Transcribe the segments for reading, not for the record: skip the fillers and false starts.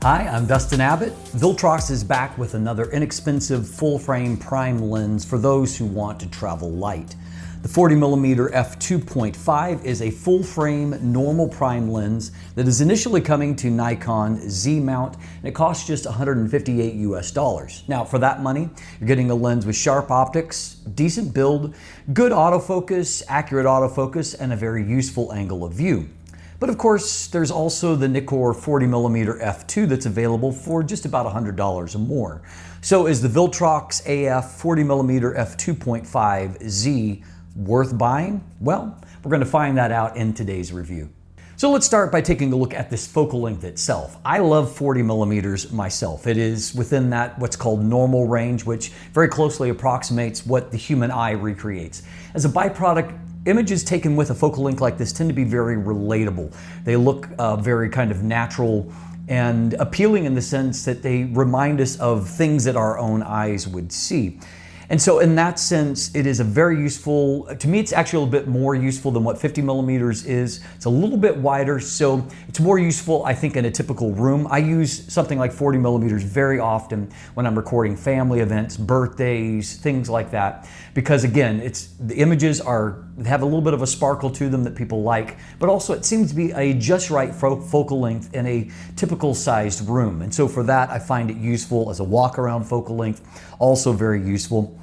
Hi, I'm Dustin Abbott. Viltrox is back with another inexpensive full-frame prime lens for those who want to travel light. The 40mm F2.5 is a full-frame normal prime lens that is initially coming to Nikon Z mount, and it costs just $158 US. Now, for that money, you're getting a lens with sharp optics, decent build, good autofocus, accurate autofocus, and a very useful angle of view. But of course, there's also the Nikon 40mm F2 that's available for just about $100 or more. So is the Viltrox AF 40mm F2.5 Z worth buying? Well, we're going to find that out in today's review. So let's start by taking a look at this focal length itself. I love 40mm myself. It is within that what's called normal range, which very closely approximates what the human eye recreates. As a byproduct, images taken with a focal length like this tend to be very relatable. They look very kind of natural and appealing in the sense that they remind us of things that our own eyes would see. And so in that sense, it is a very useful, to me it's actually a little bit more useful than what 50mm is. It's a little bit wider, so it's more useful, I think, in a typical room. I use something like 40mm very often when I'm recording family events, birthdays, things like that. Because again, the images have a little bit of a sparkle to them that people like, but also it seems to be a just right focal length in a typical sized room. And so for that, I find it useful as a walk around focal length, also very useful.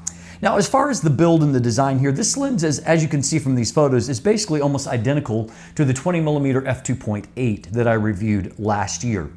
Now, as far as the build and the design here, this lens, as you can see from these photos, is basically almost identical to the 20mm f2.8 that I reviewed last year.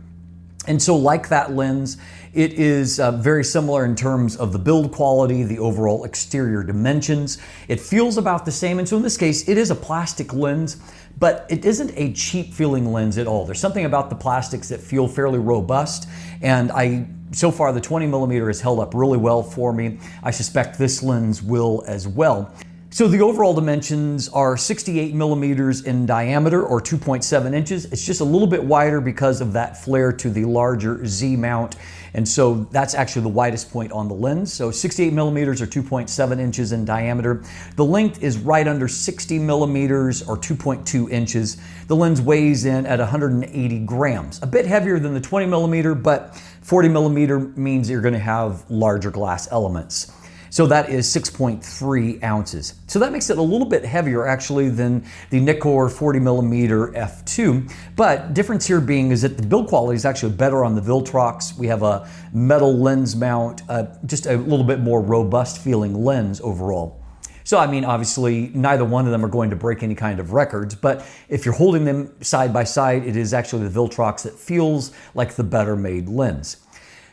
And so like that lens, it is very similar in terms of the build quality, the overall exterior dimensions. It feels about the same. And so in this case, it is a plastic lens, but it isn't a cheap feeling lens at all. There's something about the plastics that feel fairly robust. And so far, the 20mm has held up really well for me. I suspect this lens will as well. So the overall dimensions are 68mm in diameter, or 2.7 inches. It's just a little bit wider because of that flare to the larger Z mount. And so that's actually the widest point on the lens. So 68mm or 2.7 inches in diameter. The length is right under 60mm or 2.2 inches. The lens weighs in at 180 grams. A bit heavier than the 20mm, but 40mm means you're going to have larger glass elements. So that is 6.3 ounces. So that makes it a little bit heavier actually than the Nikon 40mm f2. But difference here being is that the build quality is actually better on the Viltrox. We have a metal lens mount, just a little bit more robust feeling lens overall. So I mean, obviously neither one of them are going to break any kind of records, but if you're holding them side by side, it is actually the Viltrox that feels like the better made lens.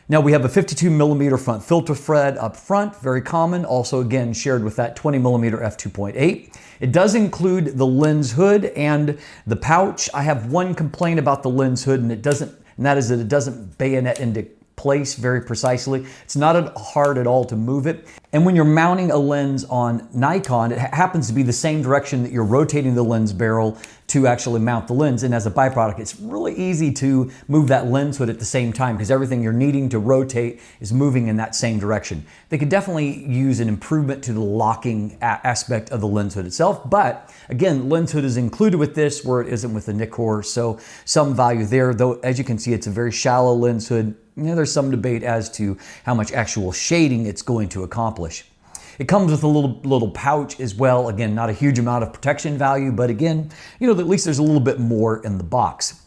Now we have a 52mm front filter thread up front, very common, also again shared with that 20mm f2.8. It does include the lens hood and the pouch. I have one complaint about the lens hood, and that is that it doesn't bayonet into place very precisely. It's not hard at all to move it. And when you're mounting a lens on Nikon, it happens to be the same direction that you're rotating the lens barrel to actually mount the lens. And as a byproduct, it's really easy to move that lens hood at the same time because everything you're needing to rotate is moving in that same direction. They could definitely use an improvement to the locking aspect of the lens hood itself. But again, lens hood is included with this where it isn't with the Nikon. So some value there, though as you can see, it's a very shallow lens hood. You know, there's some debate as to how much actual shading it's going to accomplish. It comes with a little pouch as well. Again, not a huge amount of protection value, but again, you know, at least there's a little bit more in the box.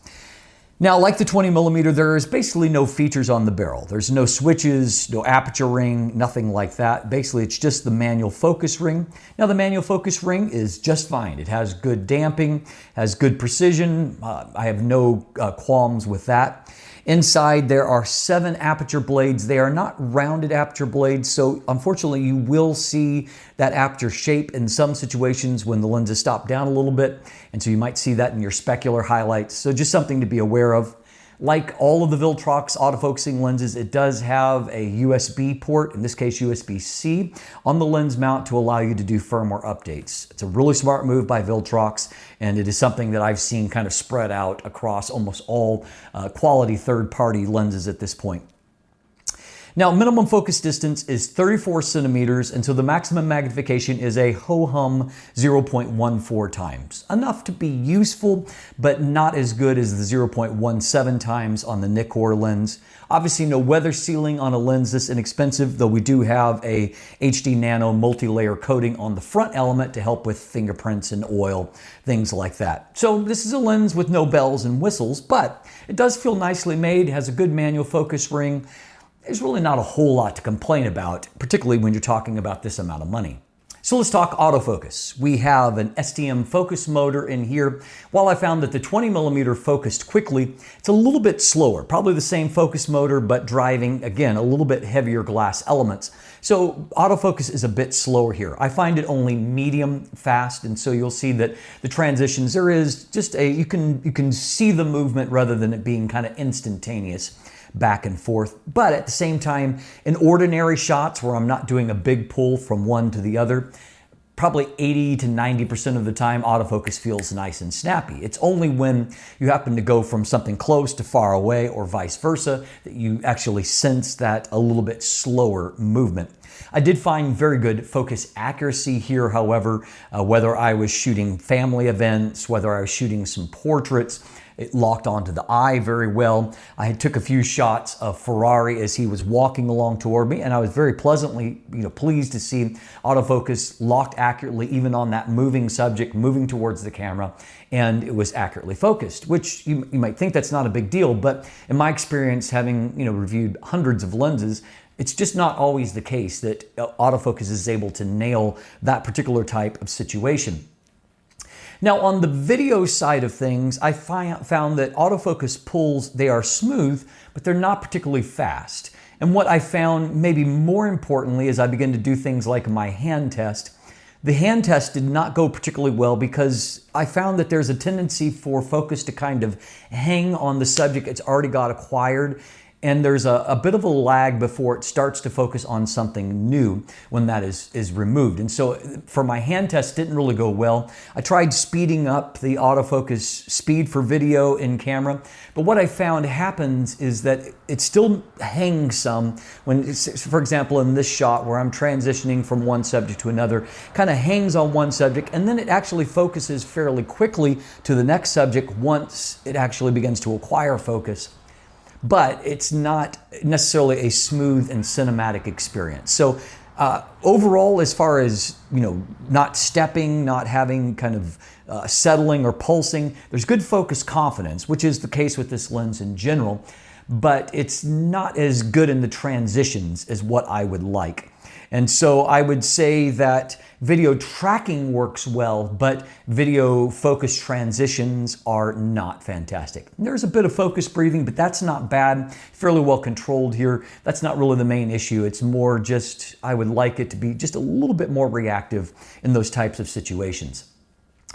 Now, like the 20mm, there is basically no features on the barrel. There's no switches, no aperture ring, nothing like that. Basically, it's just the manual focus ring. Now, the manual focus ring is just fine. It has good damping, has good precision. I have no qualms with that. Inside, there are 7 aperture blades. They are not rounded aperture blades, so unfortunately, you will see that aperture shape in some situations when the lens is stopped down a little bit, and so you might see that in your specular highlights. So just something to be aware of. Like all of the Viltrox autofocusing lenses, it does have a USB port, in this case USB-C, on the lens mount to allow you to do firmware updates. It's a really smart move by Viltrox, and it is something that I've seen kind of spread out across almost all quality third-party lenses at this point. Now, minimum focus distance is 34 centimeters, and so the maximum magnification is a ho-hum 0.14 times. Enough to be useful, but not as good as the 0.17 times on the Nikon lens. Obviously, no weather sealing on a lens this inexpensive, though we do have a HD Nano multi-layer coating on the front element to help with fingerprints and oil, things like that. So this is a lens with no bells and whistles, but it does feel nicely made, has a good manual focus ring. There's really not a whole lot to complain about, particularly when you're talking about this amount of money. So let's talk autofocus. We have an STM focus motor in here. While I found that the 20mm focused quickly, it's a little bit slower. Probably the same focus motor, but driving, again, a little bit heavier glass elements. So autofocus is a bit slower here. I find it only medium fast, and so you'll see that the transitions, there is just you can see the movement rather than it being kind of instantaneous back and forth. But at the same time, in ordinary shots where I'm not doing a big pull from one to the other, probably 80 to 90% of the time, autofocus feels nice and snappy. It's only when you happen to go from something close to far away or vice versa that you actually sense that a little bit slower movement. I did find very good focus accuracy here, however, whether I was shooting family events, whether I was shooting some portraits, it locked onto the eye very well. I took a few shots of Ferrari as he was walking along toward me, and I was very pleasantly pleased to see autofocus locked accurately even on that moving subject, moving towards the camera, and it was accurately focused, which you might think that's not a big deal, but in my experience, having reviewed hundreds of lenses, it's just not always the case that autofocus is able to nail that particular type of situation. Now, on the video side of things, I found that autofocus pulls, they are smooth, but they're not particularly fast. And what I found, maybe more importantly, as I began to do things like my hand test, the hand test did not go particularly well because I found that there's a tendency for focus to kind of hang on the subject it's already got acquired. And there's a bit of a lag before it starts to focus on something new when that is removed. And so for my hand test, didn't really go well. I tried speeding up the autofocus speed for video in camera, but what I found happens is that it still hangs some when, for example, in this shot where I'm transitioning from one subject to another, kind of hangs on one subject, and then it actually focuses fairly quickly to the next subject once it actually begins to acquire focus. But it's not necessarily a smooth and cinematic experience. So overall, as far as not stepping, not having kind of settling or pulsing, there's good focus confidence, which is the case with this lens in general, but it's not as good in the transitions as what I would like. And so I would say that video tracking works well, but video focus transitions are not fantastic. There's a bit of focus breathing, but that's not bad, fairly well controlled here. That's not really the main issue. It's more just, I would like it to be just a little bit more reactive in those types of situations.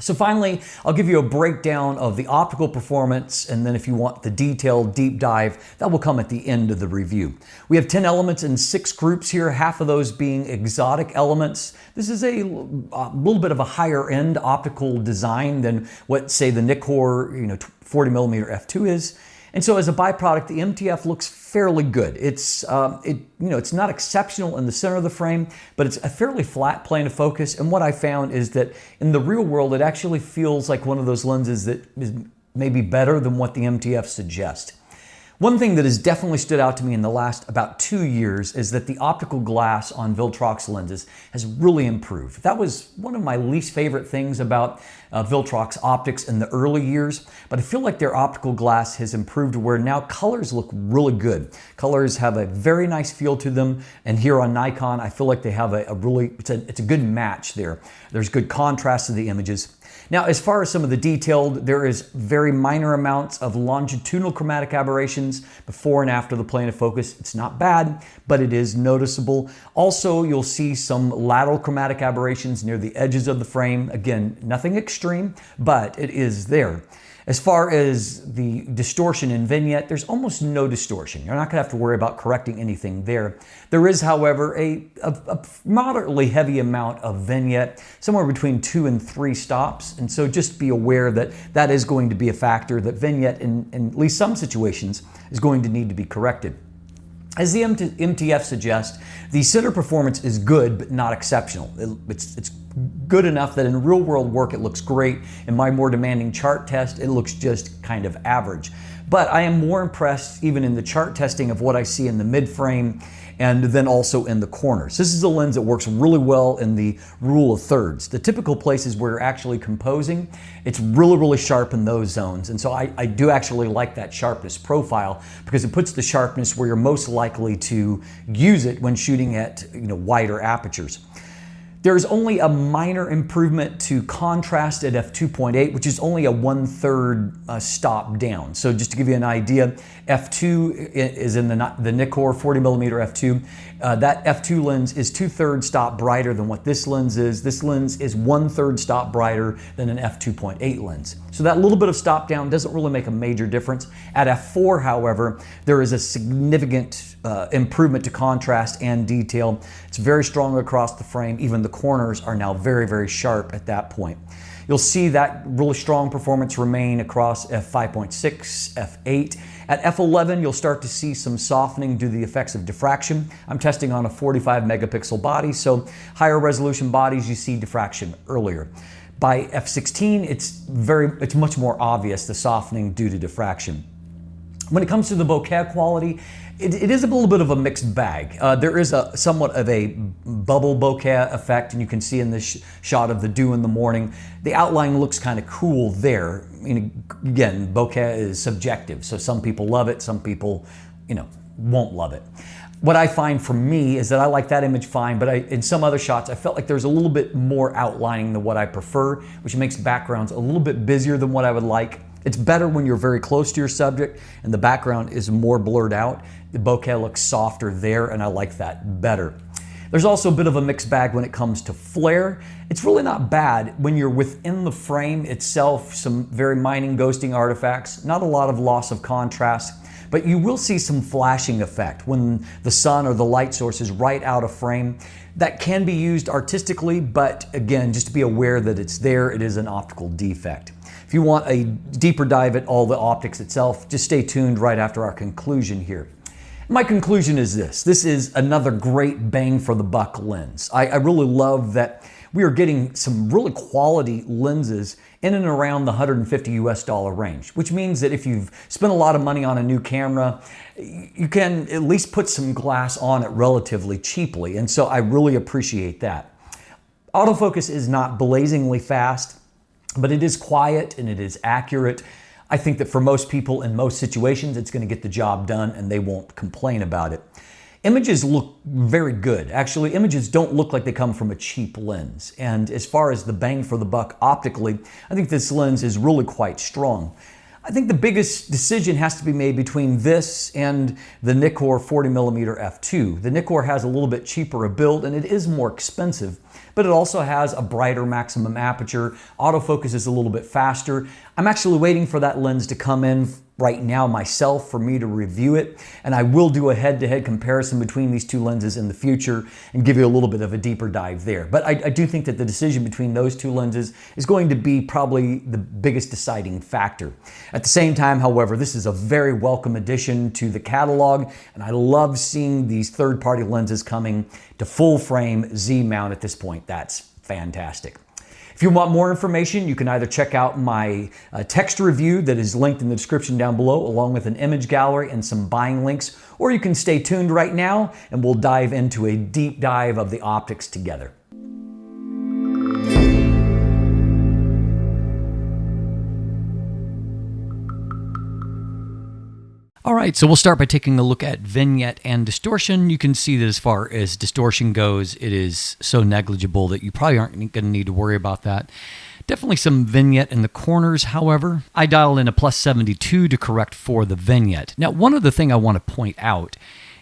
So finally, I'll give you a breakdown of the optical performance, and then if you want the detailed deep dive, that will come at the end of the review. We have 10 elements in 6 groups here, half of those being exotic elements. This is a little bit of a higher end optical design than what, say, the Nikon 40mm F2 is. And so as a byproduct, the MTF looks fairly good. It's not exceptional in the center of the frame, but it's a fairly flat plane of focus. And what I found is that in the real world, it actually feels like one of those lenses that is maybe better than what the MTF suggests. One thing that has definitely stood out to me in the last about 2 years is that the optical glass on Viltrox lenses has really improved. That was one of my least favorite things about Viltrox optics in the early years, but I feel like their optical glass has improved to where now colors look really good. Colors have a very nice feel to them, and here on Nikon, I feel like they have it's a good match there. There's good contrast to the images. Now, as far as some of the detailed, there is very minor amounts of longitudinal chromatic aberrations before and after the plane of focus. It's not bad, but it is noticeable. Also, you'll see some lateral chromatic aberrations near the edges of the frame. Again, nothing extreme, but it is there. As far as the distortion in vignette, there's almost no distortion. You're not gonna have to worry about correcting anything there. There is, however, a moderately heavy amount of vignette, somewhere between 2 and 3 stops. And so just be aware that that is going to be a factor, that vignette in at least some situations is going to need to be corrected. As the MTF suggests, the center performance is good, but not exceptional. It's good enough that in real world work it looks great. In my more demanding chart test, it looks just kind of average. But I am more impressed even in the chart testing of what I see in the mid frame and then also in the corners. This is a lens that works really well in the rule of thirds. The typical places where you're actually composing, it's really, really sharp in those zones. And so I do actually like that sharpness profile because it puts the sharpness where you're most likely to use it when shooting at wider apertures. There's only a minor improvement to contrast at f2.8, which is only a 1/3 stop down. So just to give you an idea, f2 is in the Nikon 40mm f2. That f2 lens is 2/3 stop brighter than what this lens is. This lens is 1/3 stop brighter than an f2.8 lens. So that little bit of stop down doesn't really make a major difference. At f4, however, there is a significant improvement to contrast and detail. It's very strong across the frame. Even the corners are now very, very sharp at that point. You'll see that really strong performance remain across f5.6, f8. At f11, you'll start to see some softening due to the effects of diffraction. I'm testing on a 45 megapixel body, so higher resolution bodies, you see diffraction earlier. By f16, it's much more obvious, the softening due to diffraction. When it comes to the bokeh quality, it is a little bit of a mixed bag. There is somewhat of a bubble bokeh effect, and you can see in this shot of the dew in the morning, the outline looks kind of cool there. I mean, again, bokeh is subjective, so some people love it, some people, won't love it. What I find for me is that I like that image fine, but in some other shots, I felt like there's a little bit more outlining than what I prefer, which makes backgrounds a little bit busier than what I would like. It's better when you're very close to your subject and the background is more blurred out. The bokeh looks softer there, and I like that better. There's also a bit of a mixed bag when it comes to flare. It's really not bad when you're within the frame itself, some very mining ghosting artifacts, not a lot of loss of contrast, but you will see some flashing effect when the sun or the light source is right out of frame. That can be used artistically, but again, just to be aware that it's there, it is an optical defect. If you want a deeper dive at all the optics itself, just stay tuned right after our conclusion here. My conclusion is this. This is another great bang for the buck lens. I really love that we are getting some really quality lenses in and around the $150 US range, which means that if you've spent a lot of money on a new camera, you can at least put some glass on it relatively cheaply. And so I really appreciate that. Autofocus is not blazingly fast, but it is quiet and it is accurate. I think that for most people in most situations, it's going to get the job done and they won't complain about it. Images look very good. Actually, images don't look like they come from a cheap lens. And as far as the bang for the buck optically, I think this lens is really quite strong. I think the biggest decision has to be made between this and the Nikon 40mm f2. The Nikon has a little bit cheaper a build and it is more expensive, but it also has a brighter maximum aperture. Autofocus is a little bit faster. I'm actually waiting for that lens to come in right now myself for me to review it, and I will do a head-to-head comparison between these two lenses in the future and give you a little bit of a deeper dive there. But I do think that the decision between those two lenses is going to be probably the biggest deciding factor. At the same time, however, this is a very welcome addition to the catalog, and I love seeing these third-party lenses coming to full-frame Z-mount at this point. That's fantastic. If you want more information, you can either check out my text review that is linked in the description down below, along with an image gallery and some buying links, or you can stay tuned right now and we'll dive into a deep dive of the optics together. All right, so we'll start by taking a look at vignette and distortion. You can see that as far as distortion goes, it is so negligible that you probably aren't going to need to worry about that. Definitely some vignette in the corners, however. I dialed in a +72 to correct for the vignette. Now, one other thing I want to point out,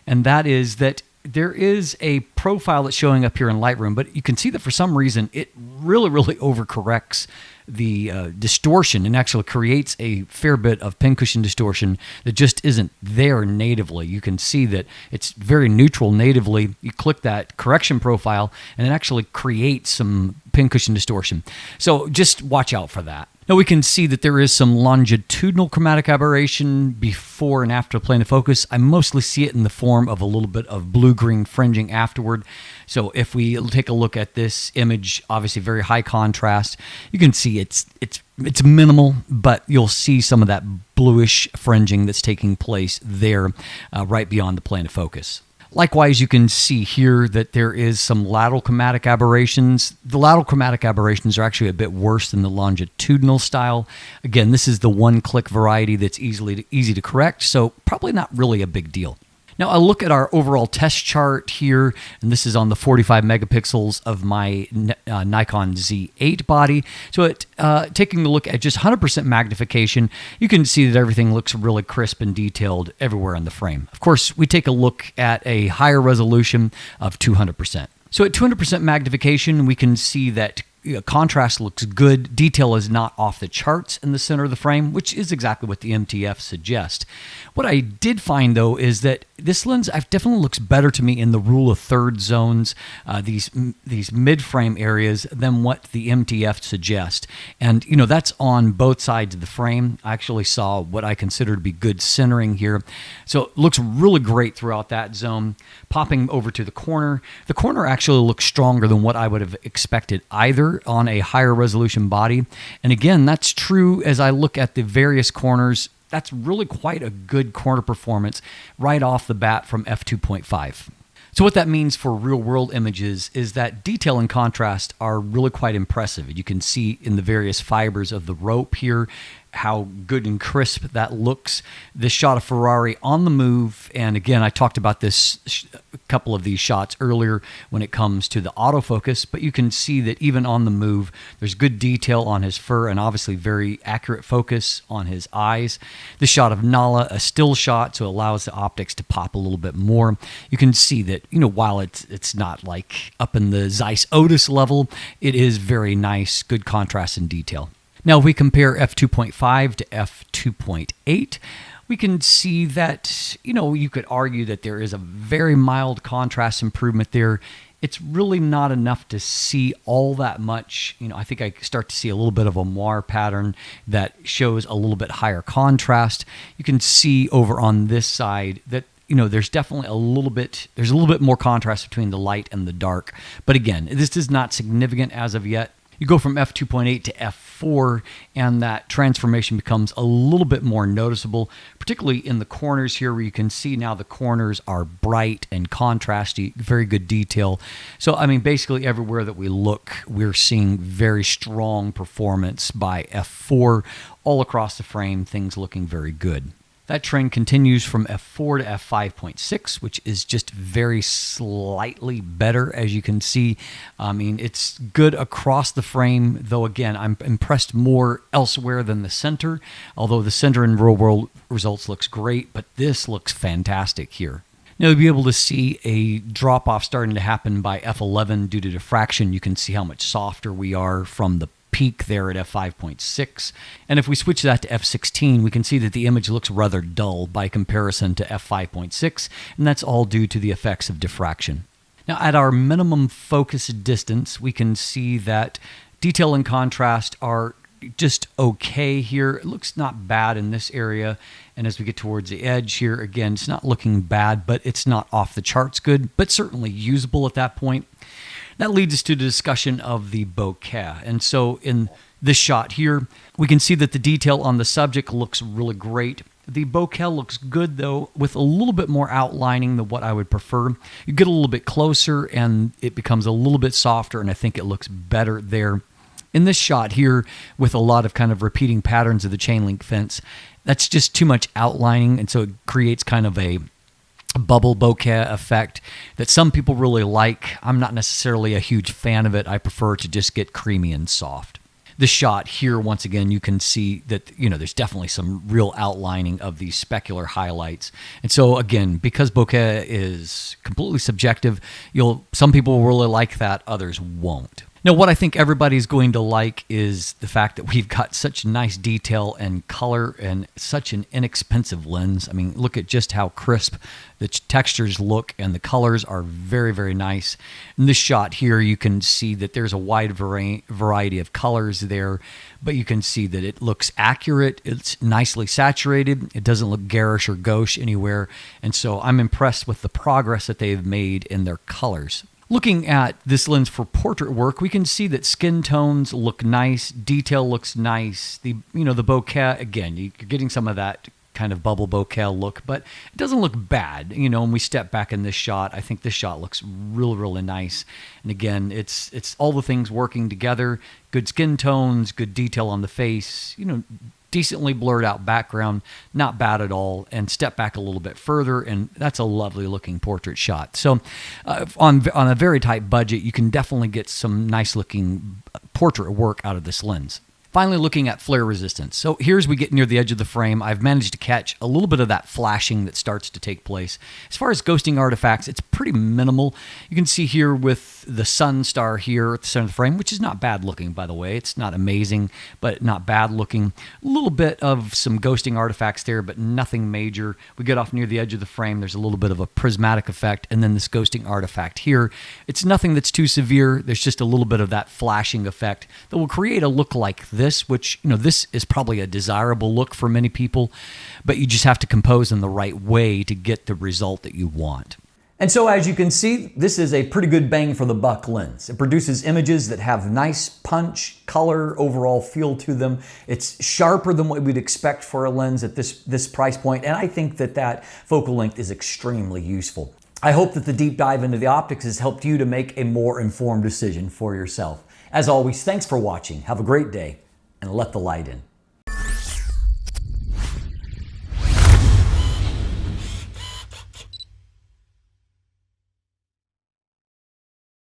and that is that there is a profile that's showing up here in Lightroom, but you can see that for some reason it really overcorrects the distortion and actually creates a fair bit of pincushion distortion that just isn't there natively. You can see that it's very neutral natively. You click that correction profile and it actually creates some pincushion distortion. So just watch out for that. Now we can see that there is some longitudinal chromatic aberration before and after plane of focus. I mostly see it in the form of a little bit of blue-green fringing afterward. So if we take a look at this image, obviously very high contrast, you can see it's minimal, but you'll see some of that bluish fringing that's taking place there right beyond the plane of focus. Likewise, you can see here that there is some lateral chromatic aberrations. The lateral chromatic aberrations are actually a bit worse than the longitudinal style. Again, this is the one-click variety that's easy to correct, so probably not really a big deal. Now, I look at our overall test chart here, and this is on the 45 megapixels of my Nikon Z8 body. So taking a look at just 100% magnification, you can see that everything looks really crisp and detailed everywhere in the frame. Of course, we take a look at a higher resolution of 200%. So at 200% magnification, we can see that contrast looks good. Detail is not off the charts in the center of the frame, which is exactly what the MTF suggests. What I did find, though, is that this lens definitely looks better to me in the rule of third zones, these mid-frame areas, than what the MTF suggests. And, that's on both sides of the frame. I actually saw what I consider to be good centering here. So it looks really great throughout that zone. Popping over to the corner actually looks stronger than what I would have expected either on a higher resolution body. And again, that's true as I look at the various corners. That's really quite a good corner performance right off the bat from f2.5. So what that means for real-world images is that detail and contrast are really quite impressive. You can see in the various fibers of the rope here how good and crisp that looks. This shot of Ferrari on the move, and again, I talked about this a couple of these shots earlier when it comes to the autofocus, but you can see that even on the move, there's good detail on his fur and obviously very accurate focus on his eyes. This shot of Nala, a still shot, so it allows the optics to pop a little bit more. You can see that, while it's not like up in the Zeiss Otis level, it is very nice, good contrast and detail. Now, if we compare f2.5 to f2.8, we can see that, you could argue that there is a very mild contrast improvement there. It's really not enough to see all that much. I think I start to see a little bit of a moire pattern that shows a little bit higher contrast. You can see over on this side that there's definitely a little bit more contrast between the light and the dark. But again, this is not significant as of yet. You go from f2.8 to f4, and that transformation becomes a little bit more noticeable, particularly in the corners here, where you can see now the corners are bright and contrasty, very good detail. So, basically everywhere that we look, we're seeing very strong performance by f4 all across the frame, things looking very good. That trend continues from f4 to f5.6, which is just very slightly better, as you can see. It's good across the frame, though again, I'm impressed more elsewhere than the center, although the center in real-world results looks great, but this looks fantastic here. Now, you'll be able to see a drop-off starting to happen by f11 due to diffraction. You can see how much softer we are from the peak there at f5.6. And if we switch that to f16, we can see that the image looks rather dull by comparison to f5.6, and that's all due to the effects of diffraction. Now, at our minimum focus distance, we can see that detail and contrast are just okay here. It looks not bad in this area, and as we get towards the edge here, again, it's not looking bad, but it's not off the charts good, but certainly usable at that point. That leads us to the discussion of the bokeh. And so in this shot here, we can see that the detail on the subject looks really great. The bokeh looks good, though, with a little bit more outlining than what I would prefer. You get a little bit closer, and it becomes a little bit softer, and I think it looks better there. In this shot here, with a lot of kind of repeating patterns of the chain link fence, that's just too much outlining, and so it creates kind of a bubble bokeh effect that some people really like. I'm not necessarily a huge fan of it. I prefer to just get creamy and soft. This shot here, once again, you can see that, there's definitely some real outlining of these specular highlights. And so, again, because bokeh is completely subjective, some people will really like that, others won't. Now, what I think everybody's going to like is the fact that we've got such nice detail and color and such an inexpensive lens. I mean, look at just how crisp the textures look, and the colors are very, very nice. In this shot here, you can see that there's a wide variety of colors there, but you can see that it looks accurate. It's nicely saturated. It doesn't look garish or gauche anywhere. And so I'm impressed with the progress that they've made in their colors. Looking at this lens for portrait work, we can see that skin tones look nice, detail looks nice. The bokeh, again, you're getting some of that kind of bubble bokeh look, but it doesn't look bad. When we step back in this shot, I think this shot looks really, really nice. And again, it's all the things working together. Good skin tones, good detail on the face, decently blurred out background, not bad at all, and step back a little bit further, and that's a lovely looking portrait shot. So on a very tight budget, you can definitely get some nice looking portrait work out of this lens. Finally, looking at flare resistance. So here as we get near the edge of the frame, I've managed to catch a little bit of that flashing that starts to take place. As far as ghosting artifacts, it's pretty minimal. You can see here with the sun star here at the center of the frame, which is not bad looking, by the way. It's not amazing, but not bad looking. A little bit of some ghosting artifacts there, but nothing major. We get off near the edge of the frame, there's a little bit of a prismatic effect, and then this ghosting artifact here. It's nothing that's too severe. There's just a little bit of that flashing effect that will create a look like this, which, this is probably a desirable look for many people, but you just have to compose in the right way to get the result that you want. And so as you can see, this is a pretty good bang for the buck lens. It produces images that have nice punch, color, overall feel to them. It's sharper than what we'd expect for a lens at this price point, and I think that focal length is extremely useful. I hope that the deep dive into the optics has helped you to make a more informed decision for yourself. As always, thanks for watching. Have a great day, and let the light in.